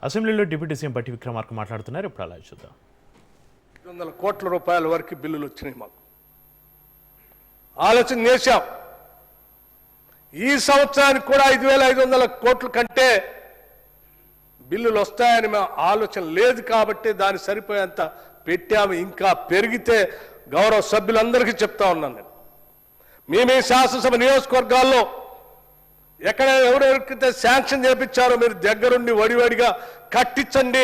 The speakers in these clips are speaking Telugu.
అసెంబ్లీలో డిప్యూటీ సీఎం బట్టి విక్రమార్క మాట్లాడుతున్నారు. ఇప్పుడు అలా చూద్దాం. 500 కోట్ల రూపాయల వరకు బిల్లులు వచ్చినాయి. మాకు ఆలోచన చేశాం. ఈ సంవత్సరానికి కూడా 5,500 కోట్ల కంటే బిల్లులు వస్తాయని మేము ఆలోచన లేదు కాబట్టి దాన్ని సరిపోయేంత పెట్టాము. ఇంకా పెరిగితే గౌరవ సభ్యులందరికీ చెప్తా ఉన్నాను నేను. మీ శాసనసభ నియోజకవర్గాల్లో ఎక్కడ ఎవరెవరికైతే శాంక్షన్ చేపించారో మీరు దగ్గరుండి వడివడిగా కట్టించండి.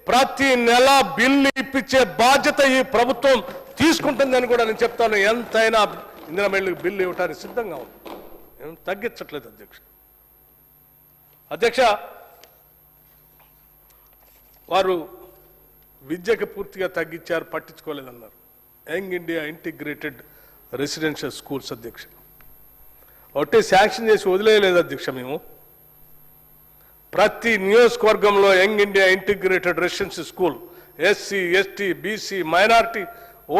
ప్రతి నెల బిల్లు ఇప్పించే బాధ్యత ఈ ప్రభుత్వం తీసుకుంటుందని కూడా నేను చెప్తాను. ఎంతైనా ఇందిరామిల్లుకి బిల్లు ఇవ్వడానికి సిద్ధంగా ఉంది. ఏం తగ్గించట్లేదు అధ్యక్ష. వారు విద్యకు పూర్తిగా తగ్గించారు, పట్టించుకోలేదన్నారు. Young India integrated residential schools అధ్యక్ష ఒకటే శాంక్షన్ చేసి వదిలేయలేదు అధ్యక్ష. మేము ప్రతి నియోజకవర్గంలో young India integrated residential school SC, ST, BC, minority,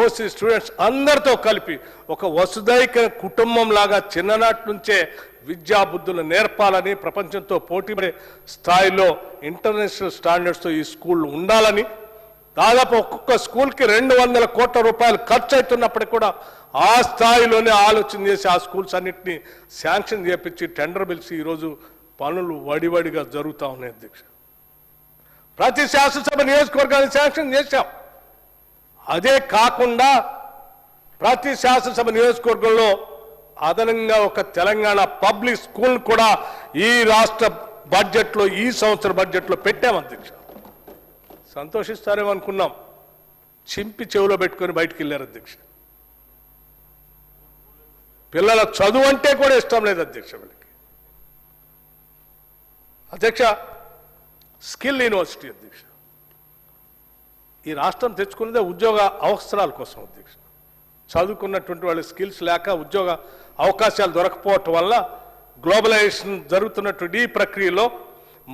OC students అందరితో కలిపి ఒక వసుదైక కుటుంబం లాగా చిన్ననాటి నుంచే విద్యా బుద్ధులు నేర్పాలని, ప్రపంచంతో పోటీపడే స్థాయిలో ఇంటర్నేషనల్ స్టాండర్డ్స్తో ఈ స్కూళ్ళు ఉండాలని, దాదాపు ఒక్కొక్క స్కూల్కి 200 కోట్ల రూపాయలు ఖర్చు అవుతున్నప్పటికీ కూడా ఆ స్థాయిలోనే ఆలోచన చేసి ఆ స్కూల్స్ అన్నింటినీ శాంక్షన్ చేపించి టెండర్ పిలిచి ఈరోజు పనులు వడివడిగా జరుగుతూ ఉన్నాయి అధ్యక్ష. ప్రతి శాసనసభ నియోజకవర్గాన్ని శాంక్షన్ చేశాం. అదే కాకుండా ప్రతి శాసనసభ నియోజకవర్గంలో అదనంగా ఒక తెలంగాణ పబ్లిక్ స్కూల్ కూడా ఈ రాష్ట్ర బడ్జెట్లో, ఈ సంవత్సర బడ్జెట్లో పెట్టాం అధ్యక్ష. సంతోషిస్తారేమో అనుకున్నాం. చింపి చెవిలో పెట్టుకొని బయటికి వెళ్ళారు అధ్యక్ష. పిల్లల చదువు అంటే కూడా ఇష్టం లేదు అధ్యక్ష వీళ్ళకి. అధ్యక్ష, స్కిల్ యూనివర్సిటీ అధ్యక్ష ఈ రాష్ట్రం తెచ్చుకున్నదే ఉద్యోగ అవసరాల కోసం అధ్యక్ష. చదువుకున్నటువంటి వాళ్ళ స్కిల్స్ లేక ఉద్యోగ అవకాశాలు దొరకపోవటం వల్ల గ్లోబలైజేషన్ జరుగుతున్నటువంటి ఈ ప్రక్రియలో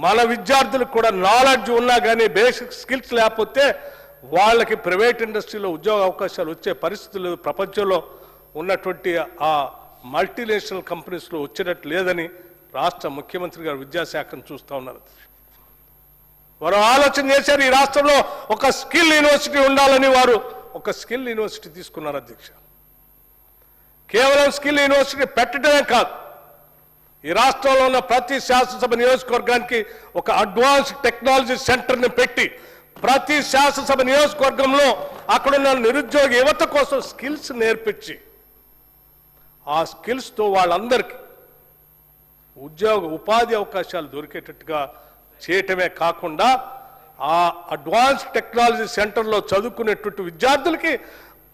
మన విద్యార్థులకు కూడా నాలెడ్జ్ ఉన్నా కానీ బేసిక్ స్కిల్స్ లేకపోతే వాళ్ళకి ప్రైవేట్ ఇండస్ట్రీలో ఉద్యోగ అవకాశాలు వచ్చే పరిస్థితులు ప్రపంచంలో ఉన్నటువంటి ఆ మల్టీనేషనల్ కంపెనీస్లో వచ్చేటట్టు లేదని రాష్ట్ర ముఖ్యమంత్రి గారు విద్యాశాఖను చూస్తూ ఉన్నారు. వారు ఆలోచన చేశారు. ఈ రాష్ట్రంలో ఒక స్కిల్ యూనివర్సిటీ ఉండాలని వారు ఒక స్కిల్ యూనివర్సిటీ తీసుకున్నారు అధ్యక్ష. కేవలం స్కిల్ యూనివర్సిటీ పెట్టడమే కాదు, ఈ రాష్ట్రంలో ఉన్న ప్రతి శాసనసభ నియోజకవర్గానికి ఒక అడ్వాన్స్ టెక్నాలజీ సెంటర్ని పెట్టి ప్రతి శాసనసభ నియోజకవర్గంలో అక్కడున్న నిరుద్యోగ యువత కోసం స్కిల్స్ నేర్పించి ఆ స్కిల్స్తో వాళ్ళందరికీ ఉపాధి అవకాశాలు దొరికేటట్టుగా చేయటమే కాకుండా ఆ అడ్వాన్స్ టెక్నాలజీ సెంటర్లో చదువుకునేటువంటి విద్యార్థులకి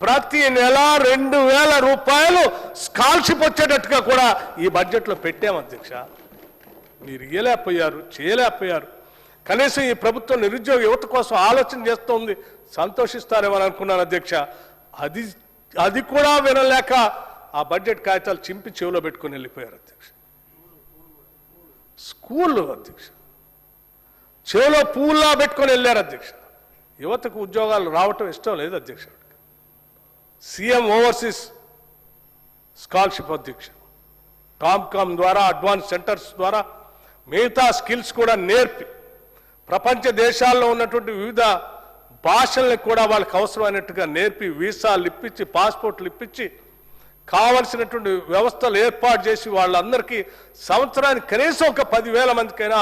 ప్రతి నెల 2,000 రూపాయలు స్కాలర్షిప్ వచ్చేటట్టుగా కూడా ఈ బడ్జెట్లో పెట్టాం అధ్యక్ష. మీరు ఇయ్యలేకపోయారు, చేయలేకపోయారు. కనీసం ఈ ప్రభుత్వం నిరుద్యోగ యువత కోసం ఆలోచన చేస్తోంది, సంతోషిస్తారేమో అనుకున్నాను అధ్యక్ష. అది కూడా వినలేక ఆ బడ్జెట్ కాగితాలు చింపి చెవిలో పెట్టుకుని వెళ్ళిపోయారు అధ్యక్ష. స్కూళ్ళు అధ్యక్ష చెవిలో పూల్లా పెట్టుకొని వెళ్ళారు అధ్యక్ష. యువతకు ఉద్యోగాలు రావటం ఇష్టం లేదు అధ్యక్ష. సీఎం ఓవర్సీస్ స్కాలర్షిప్ అధ్యక్ష, టామ్కామ్ ద్వారా, అడ్వాన్స్ సెంటర్స్ ద్వారా మిగతా స్కిల్స్ కూడా నేర్పి ప్రపంచ దేశాల్లో ఉన్నటువంటి వివిధ భాషల్ని కూడా వాళ్ళకి అవసరమైనట్టుగా నేర్పి వీసాలు ఇప్పించి, పాస్పోర్ట్లు ఇప్పించి, కావలసినటువంటి వ్యవస్థలు ఏర్పాటు చేసి వాళ్ళందరికీ సంవత్సరానికి కనీసం ఒక 10,000 మందికైనా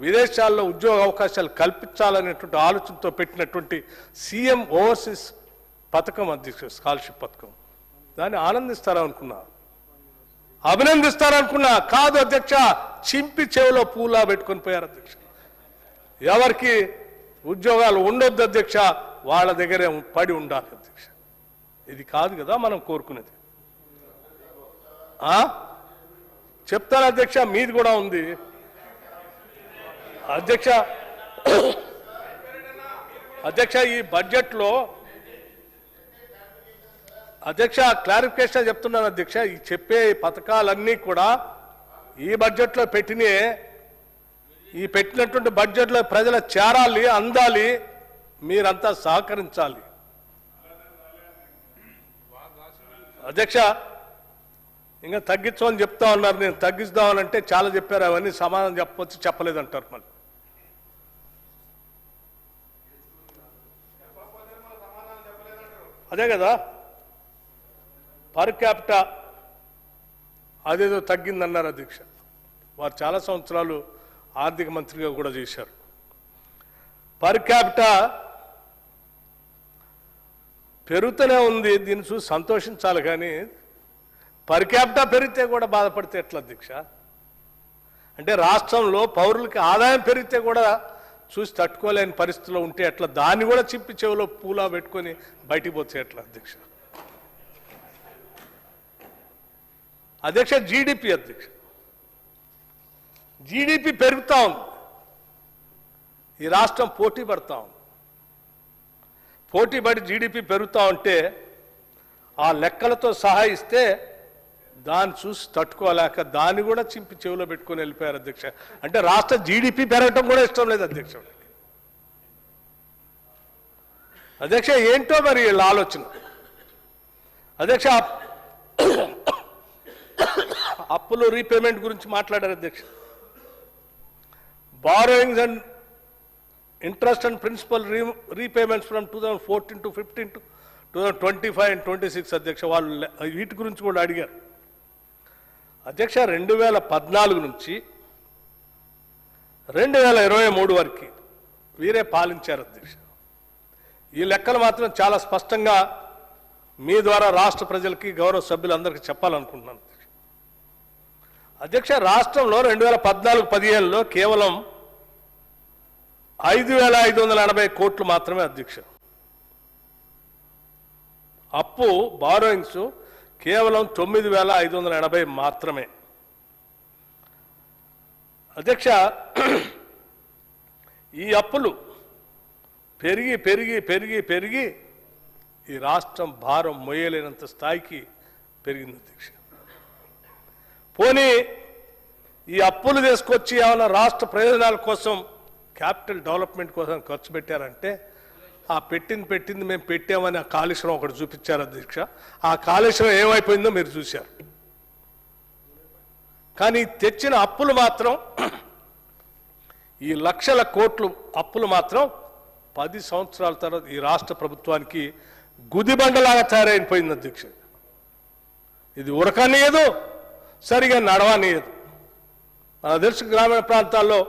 విదేశాల్లో ఉద్యోగ అవకాశాలు కల్పించాలనేటువంటి ఆలోచనతో పెట్టినటువంటి సీఎం ఓవర్సీస్ పథకం అధ్యక్ష, స్కాలర్షిప్ పథకం. దాన్ని ఆనందిస్తారనుకున్నా, అభినందిస్తారనుకున్నా, కాదు అధ్యక్ష, చింపి చెవిలో పూలా పెట్టుకొని పోయారు అధ్యక్ష. ఎవరికి ఉద్యోగాలు ఉండొద్దు అధ్యక్ష, వాళ్ళ దగ్గరే పడి ఉండాలి అధ్యక్ష. ఇది కాదు కదా మనం కోరుకునేది. చెప్తాను అధ్యక్ష, మీది కూడా ఉంది అధ్యక్ష. అధ్యక్ష, ఈ బడ్జెట్లో అధ్యక్ష క్లారిఫికేషన్ చెప్తున్నాను అధ్యక్ష. ఈ చెప్పే పథకాలన్నీ కూడా ఈ బడ్జెట్లో పెట్టినే, ఈ పెట్టినటువంటి బడ్జెట్లో ప్రజల చేరాలి, అందాలి, మీరంతా సహకరించాలి అధ్యక్ష. ఇంకా తగ్గించమని చెప్తా ఉన్నారు. నేను తగ్గిస్తామనంటే చాలా చెప్పారు, అవన్నీ సమాధానం చెప్పవచ్చు, చెప్పలేదంటారు. మళ్ళీ అదే కదా పర్ క్యాపిటా అదేదో తగ్గిందన్నారు అధ్యక్ష. వారు చాలా సంవత్సరాలు ఆర్థిక మంత్రిగా కూడా చేశారు. పర్ క్యాపిటా పెరుగుతూనే ఉంది, దీన్ని చూసి సంతోషించాలి. కానీ పర్ క్యాపిటా పెరిగితే కూడా బాధపడితే ఎట్లా అధ్యక్ష? అంటే రాష్ట్రంలో పౌరులకి ఆదాయం పెరిగితే కూడా చూసి తట్టుకోలేని పరిస్థితిలో ఉంటే ఎట్లా? దాన్ని కూడా చింపి చెవిలో పూలా పెట్టుకొని బయటికి పోతే ఎట్లా అధ్యక్ష? అధ్యక్ష జీడిపి అధ్యక్ష, జీడిపి పెరుగుతూ ఉంది. ఈ రాష్ట్రం పోటీ పడతా ఉంది. పోటీ పడి జీడిపి పెరుగుతూ ఉంటే ఆ లెక్కలతో సహా ఇస్తే దాన్ని చూసి తట్టుకోలేక దాన్ని కూడా చింపి చెవిలో పెట్టుకొని వెళ్ళిపోయారు అధ్యక్ష. అంటే రాష్ట్ర జీడిపి పెరగటం కూడా ఇష్టం లేదు అధ్యక్ష. అధ్యక్ష ఏంటో మరి వీళ్ళ ఆలోచన. అధ్యక్ష అప్పులు రీపేమెంట్ గురించి మాట్లాడారు అధ్యక్ష. Borrowings and interest and principal repayments from 2014 to 15 to 2025 and 26 అధ్యక్ష. వాళ్ళు వీటి గురించి కూడా అడిగారు అధ్యక్ష. 2014 నుంచి 2023 వరకు వీరే పాలించారు అధ్యక్ష. ఈ లెక్కలు మాత్రం చాలా స్పష్టంగా మీ ద్వారా రాష్ట్ర ప్రజలకి గౌరవ సభ్యులందరికీ చెప్పాలనుకుంటున్నాను అధ్యక్ష. రాష్ట్రంలో 2014-15లో కేవలం 5,580 కోట్లు మాత్రమే అధ్యక్ష. అప్పు బారోయింగ్స్ కేవలం 9,580 మాత్రమే అధ్యక్ష. ఈ అప్పులు పెరిగి పెరిగి పెరిగి పెరిగి ఈ రాష్ట్రం భారం మోయలేనంత స్థాయికి పెరిగింది అధ్యక్ష. పోనీ ఈ అప్పులు తీసుకొచ్చి ఏమైనా రాష్ట్ర ప్రయోజనాల కోసం క్యాపిటల్ డెవలప్మెంట్ కోసం ఖర్చు పెట్టారంటే ఆ పెట్టింది మేము పెట్టామని ఆ కాళేశ్వరం ఒకటి చూపించారు అధ్యక్ష. ఆ కాళేశ్వరం ఏమైపోయిందో మీరు చూశారు. కానీ తెచ్చిన అప్పులు మాత్రం ఈ లక్షల కోట్లు అప్పులు మాత్రం 10 సంవత్సరాల తర్వాత ఈ రాష్ట్ర ప్రభుత్వానికి గుదిబండలాగా తయారైపోయింది అధ్యక్ష. ఇది ఉరకనీయదు, సరిగా నడవనీయదు. మన తెలుసు గ్రామీణ ప్రాంతాల్లో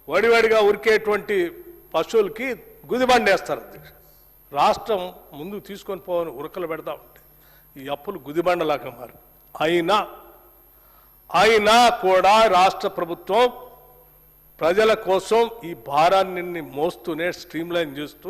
వడివడిగా ఉరికేటువంటి పశువులకి గుదిబండేస్తారు అధ్యక్ష. రాష్ట్రం ముందుకు తీసుకొని పోవని ఉరకలు పెడతా ఉంటే ఈ అప్పులు గుదిబండలాగా మారు. అయినా కూడా రాష్ట్ర ప్రభుత్వం ప్రజల కోసం ఈ భారాన్ని మోస్తూనే స్ట్రీమ్లైన్ చేస్తూ